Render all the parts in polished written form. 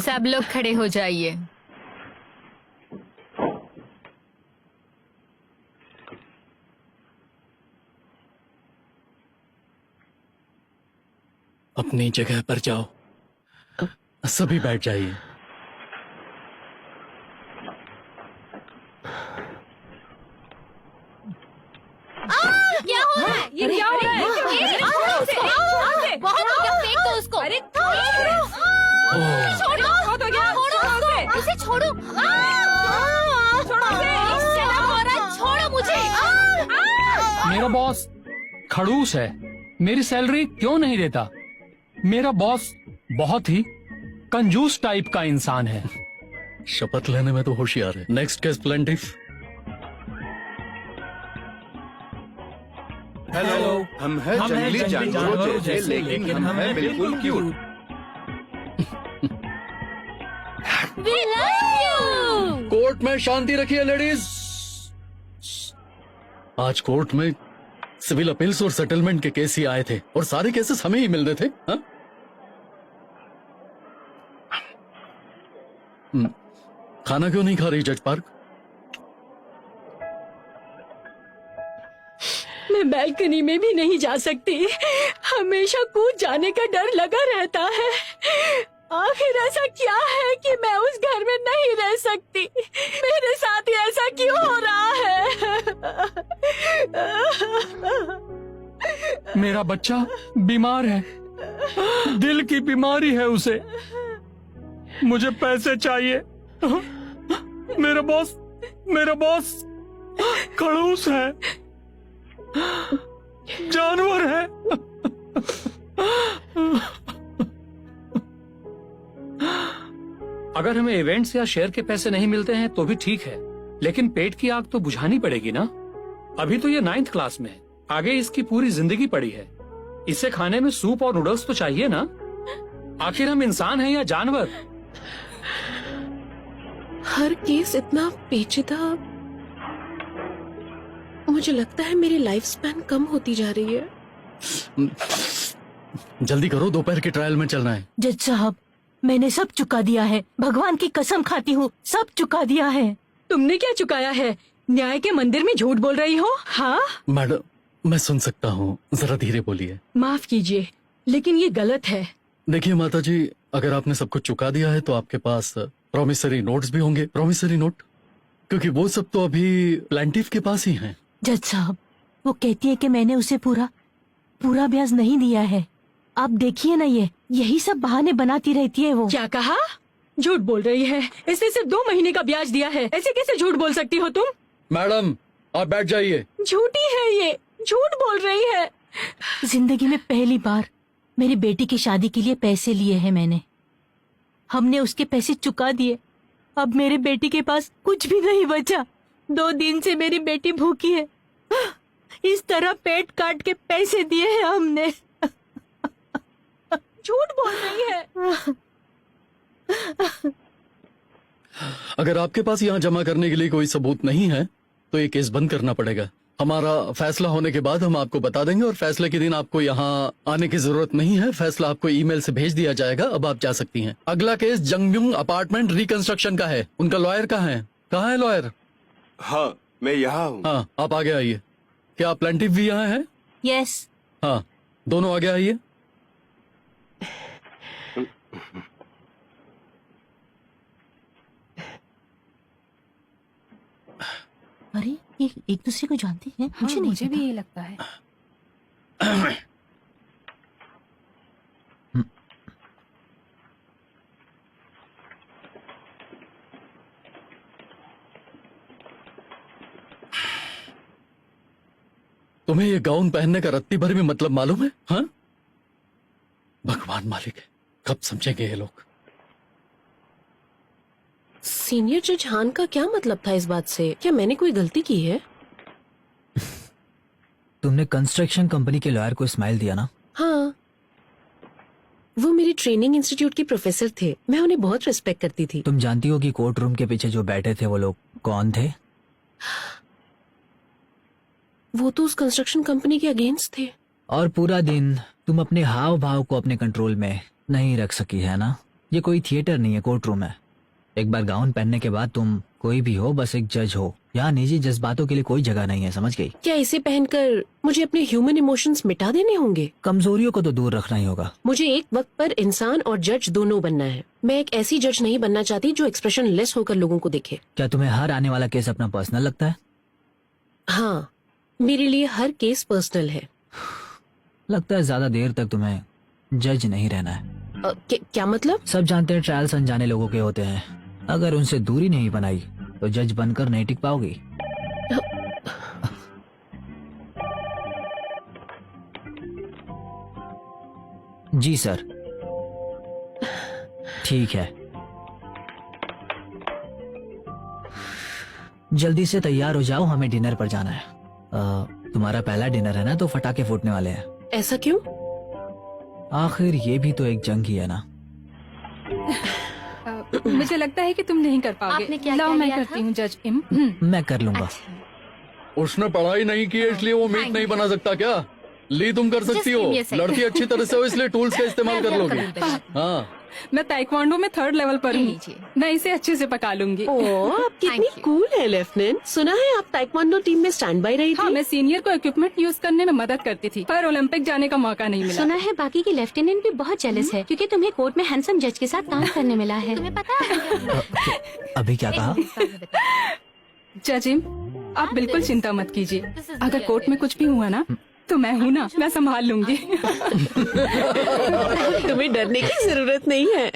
सब लोग खड़े हो जाइए। अपनी जगह पर जाओ, सभी बैठ जाइए। क्या हो रहा है? ये क्या हो रहा है? बहुत हो गया, फेंक दो उसको। अरे छोड़ो, इसे छोड़ो। छोड़ो मुझे। मेरा बॉस खड़ूस है, मेरी सैलरी क्यों नहीं देता? मेरा बॉस बहुत ही कंजूस टाइप का इंसान है। शपथ लेने में तो होशियार है। Next case plaintiff. हेलो, हम हैं जंगली जानवरों जैसे, लेकिन हम हैं बिल्कुल cute. We love you. Court में शांति रखिए लेडीज। आज कोर्ट में सिविल अपील्स और सेटलमेंट के केस ही आए थे और सारे केसेस हमें ही मिल रहे थे। हा? खाना क्यों नहीं खा रही जज पार्क? मैं बैल्कनी में भी नहीं जा सकती, हमेशा कूद जाने का डर लगा रहता है। आखिर ऐसा क्या है कि मैं उस घर में नहीं रह सकती? मेरे साथ ही ऐसा क्यों हो रहा है? मेरा बच्चा बीमार है, दिल की बीमारी है उसे। मुझे पैसे चाहिए। मेरा बॉस खड़ूस है, जानवर है। अगर हमें इवेंट्स या शेयर के पैसे नहीं मिलते हैं तो भी ठीक है, लेकिन पेट की आग तो बुझानी पड़ेगी ना। अभी तो ये 9th क्लास में है, आगे इसकी पूरी जिंदगी पड़ी है। इसे खाने में सूप और नूडल्स तो चाहिए ना। आखिर हम इंसान हैं या जानवर? हर केस इतना पेचीदा, मुझे लगता है मेरी लाइफ स्पैन कम होती जा रही है। जल्दी करो, दोपहर के ट्रायल में चलना है। जज साहब, मैंने सब चुका दिया है, भगवान की कसम खाती हूँ, सब चुका दिया है। तुमने क्या चुकाया है? न्याय के मंदिर में झूठ बोल रही हो? हाँ मैडम, मैं सुन सकता हूँ, जरा धीरे बोलिए। माफ कीजिए, लेकिन ये गलत है। देखिए माता जी, अगर आपने सब कुछ चुका दिया है तो आपके पास प्रॉमिसरी नोट्स भी होंगे। प्रॉमिसरी नोट, क्योंकि वो सब तो अभी प्लेंटिफ के पास ही हैं। जज साहब, वो कहती है कि मैंने उसे पूरा ब्याज नहीं दिया है। आप देखिए ना, यही सब बहाने बनाती रहती है वो। क्या कहा? झूठ बोल रही है। इसने सिर्फ 2 महीने का ब्याज दिया है, ऐसे कैसे झूठ बोल सकती हो तुम? मैडम, आप बैठ जाइए। झूठी है ये, झूठ बोल रही है। जिंदगी में पहली बार मेरी बेटी की शादी के लिए पैसे लिए हैं मैंने। हमने उसके पैसे चुका दिए, अब मेरे बेटी के पास कुछ भी नहीं बचा। 2 दिन से मेरी बेटी भूखी है। इस तरह पेट काट के पैसे दिए हैं हमने। झूठ बोल रही है। अगर आपके पास यहाँ जमा करने के लिए कोई सबूत नहीं है तो ये केस बंद करना पड़ेगा। हमारा फैसला होने के बाद हम आपको बता देंगे और फैसले के दिन आपको यहाँ आने की जरूरत नहीं है। फैसला आपको ईमेल से भेज दिया जाएगा। अब आप जा सकती हैं। अगला केस जंगम्यूंग अपार्टमेंट रिकंस्ट्रक्शन का है। उनका लॉयर कहाँ है? कहाँ है लॉयर? हाँ, मैं यहाँ हूँ। हाँ, आप आगे आइए। क्या प्लेंटिफ भी यहाँ है? यस। हाँ, दोनों आगे आइए। अरे, ये एक दूसरे को जानते हैं? हाँ, मुझे भी पता। ये लगता है। तुम्हें ये गाउन पहनने का रत्ती भर भी मतलब मालूम है? हाँ, भगवान मालिक है, कब समझेंगे ये लोग। सीनियर जज हान का क्या मतलब था इस बात से? क्या मैंने कोई गलती की है? तुमने कंस्ट्रक्शन कंपनी के लॉयर को स्माइल दिया ना? हाँ, वो मेरी ट्रेनिंग इंस्टीट्यूट की प्रोफेसर थे। मैं उन्हें बहुत रिस्पेक्ट करती थी। तुम जानती हो कि कोर्ट रूम के पीछे जो बैठे थे वो लोग कौन थे? वो तो उस कंस्ट्रक्शन कंपनी के अगेंस्ट थे। और पूरा दिन तुम अपने हाव भाव को अपने कंट्रोल में नहीं रख सकी है ना? ये कोई थिएटर नहीं है, कोर्ट रूम है। एक बार गाउन पहनने के बाद तुम कोई भी हो, बस एक जज हो। यहाँ निजी जज्बातों के लिए कोई जगह नहीं है, समझ गई? क्या इसे पहनकर मुझे अपने ह्यूमन इमोशंस मिटा देने होंगे? कमजोरियों को तो दूर रखना ही होगा। मुझे एक वक्त पर इंसान और जज दोनों बनना है। मैं एक ऐसी जज नहीं बनना चाहती जो एक्सप्रेशन लेस होकर लोगों को देखे। क्या तुम्हें हर आने वाला केस अपना पर्सनल लगता है? हाँ, मेरे लिए हर केस पर्सनल है। लगता है ज्यादा देर तक तुम्हें जज नहीं रहना है। क्या मतलब? सब जानते हैं ट्रायल्स अनजाने लोगों के होते हैं। अगर उनसे दूरी नहीं बनाई तो जज बनकर नहीं टिक पाओगी। जी सर, ठीक है। जल्दी से तैयार हो जाओ, हमें डिनर पर जाना है। तुम्हारा पहला डिनर है ना, तो फटाके फूटने वाले हैं। ऐसा क्यों? आखिर ये भी तो एक जंग ही है ना। मुझे लगता है कि तुम नहीं कर पाओगे। आपने क्या लाओ क्या मैं लिया करती था? हूँ जज इम। मैं कर लूंगा। उसने पढ़ाई नहीं की है इसलिए वो मीट नहीं बना सकता क्या? ली तुम कर सकती हो, give me a second. लड़की अच्छी तरह से हो इसलिए टूल्स का इस्तेमाल कर लोगी। हाँ, मैं ताइक्वांडो में 3rd लेवल पर ये हूँ। लीजिए। मैं इसे अच्छे से पका लूंगी। ओह, आप कितनी Thank you. कूल है लेफ्टिनेंट। सुना है आप ताइक्वांडो टीम में स्टैंड बाय रही हाँ, थी। मैं सीनियर को इक्विपमेंट यूज करने में मदद करती थी, पर ओलंपिक जाने का मौका नहीं मिला। सुना है बाकी के लेफ्टिनेंट भी बहुत जेलस है क्योंकि तुम्हें कोर्ट में हैंडसम जज के साथ काम करने मिला है। तुम्हें पता है? अभी क्या कहा? जज इम, आप बिल्कुल चिंता मत कीजिए। अगर कोर्ट में कुछ भी हुआ ना, तो मैं हूँ ना, मैं संभाल लूंगी। तुम्हें डरने की जरूरत नहीं है।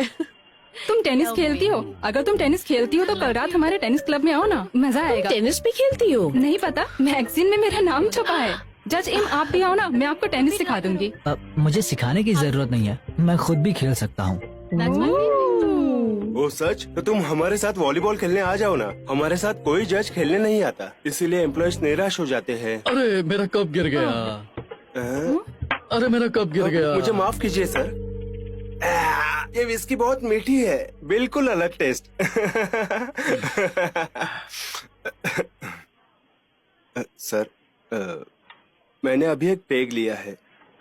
तुम टेनिस खेलती हो? अगर तुम टेनिस खेलती हो तो कल रात हमारे टेनिस क्लब में आओ ना, मजा आएगा। टेनिस भी खेलती हो? नहीं पता, मैगजीन में मेरा नाम छपा है। जज इम, आप भी आओ ना, मैं आपको टेनिस सिखा दूंगी। मुझे सिखाने की जरूरत नहीं है, मैं खुद भी खेल सकता हूँ। ओ सच? तो तुम हमारे साथ वॉलीबॉल खेलने आ जाओ ना। हमारे साथ कोई जज खेलने नहीं आता, इसीलिए एम्प्लॉयज निराश हो जाते हैं। अरे मेरा कप गिर गया। अरे मेरा कप गिर गया। मुझे माफ कीजिए सर। ये विस्की बहुत मीठी है, बिल्कुल अलग टेस्ट। सर, मैंने अभी एक पेग लिया है,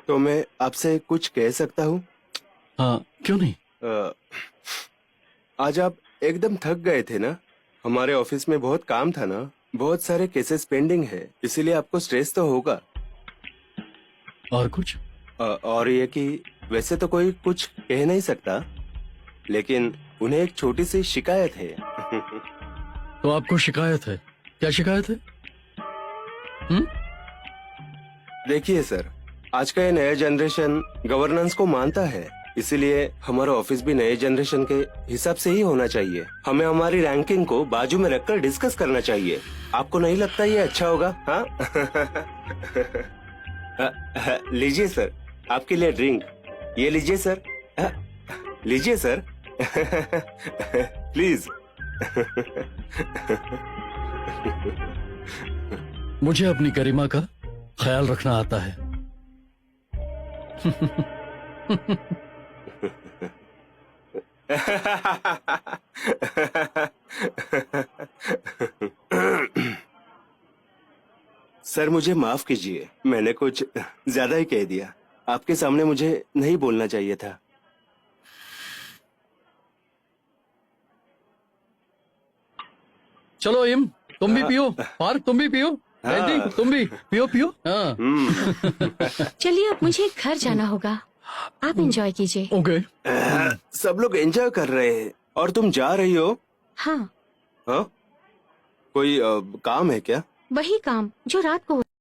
तो मैं आपसे कुछ कह सकता हूँ? हाँ, क्यों नहीं? आज आप एकदम थक गए थे ना? हमारे ऑफिस में बहुत काम था ना, बहुत सारे केसेस पेंडिंग है, इसीलिए आपको स्ट्रेस तो होगा। और कुछ? और ये कि वैसे तो कोई कुछ कह नहीं सकता, लेकिन उन्हें एक छोटी सी शिकायत है। तो आपको शिकायत है? क्या शिकायत है? देखिए सर, आज का ये नया जनरेशन गवर्नेंस को मानता है, इसीलिए हमारा ऑफिस भी नए जनरेशन के हिसाब से ही होना चाहिए। हमें हमारी रैंकिंग को बाजू में रखकर डिस्कस करना चाहिए। आपको नहीं लगता ये अच्छा होगा? हाँ? लीजिए सर, आपके लिए ड्रिंक। ये लीजिए सर। लीजिए सर। प्लीज। मुझे अपनी गरिमा का ख्याल रखना आता है। सर मुझे माफ कीजिए, मैंने कुछ ज्यादा ही कह दिया। आपके सामने मुझे नहीं बोलना चाहिए था। चलो इम, तुम भी पियो। पार्क, तुम भी पियो। जयंती, तुम भी पियो पियो। हाँ। चलिए अब मुझे घर जाना होगा, आप एंजॉय कीजिए। ओके। सब लोग एंजॉय कर रहे हैं और तुम जा रही हो? हाँ, हाँ? कोई काम है क्या? वही काम जो रात को